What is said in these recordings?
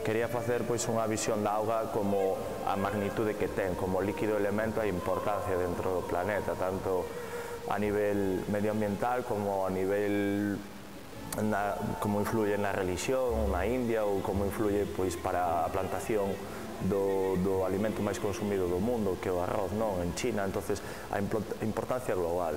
Quería facer pois unha visión da auga como a magnitude que ten, como líquido elemento, a importancia dentro do planeta, tanto a nivel medioambiental como a nivel como influye na religión, na India, ou como influye pois para a plantación do alimento máis consumido do mundo, que é o arroz, non? En China, entonces a importancia global.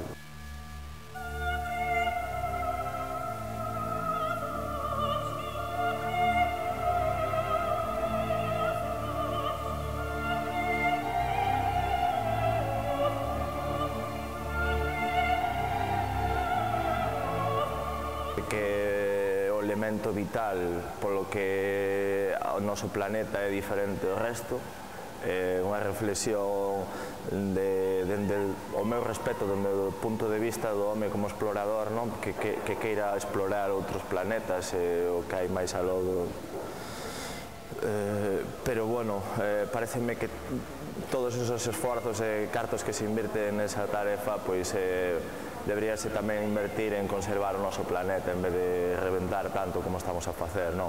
Que é o elemento vital polo que o noso planeta é diferente do resto, unha reflexión dende o meu respeto, dende o punto de vista do home como explorador, non? Que queira explorar outros planetas, o que hai máis aló do... Pero bueno, pareceme que todos esos esforzos e cartos que se invirten nesa tarefa, pois deberíase tamén invertir en conservar o noso planeta en vez de reventar tanto como estamos a facer, non?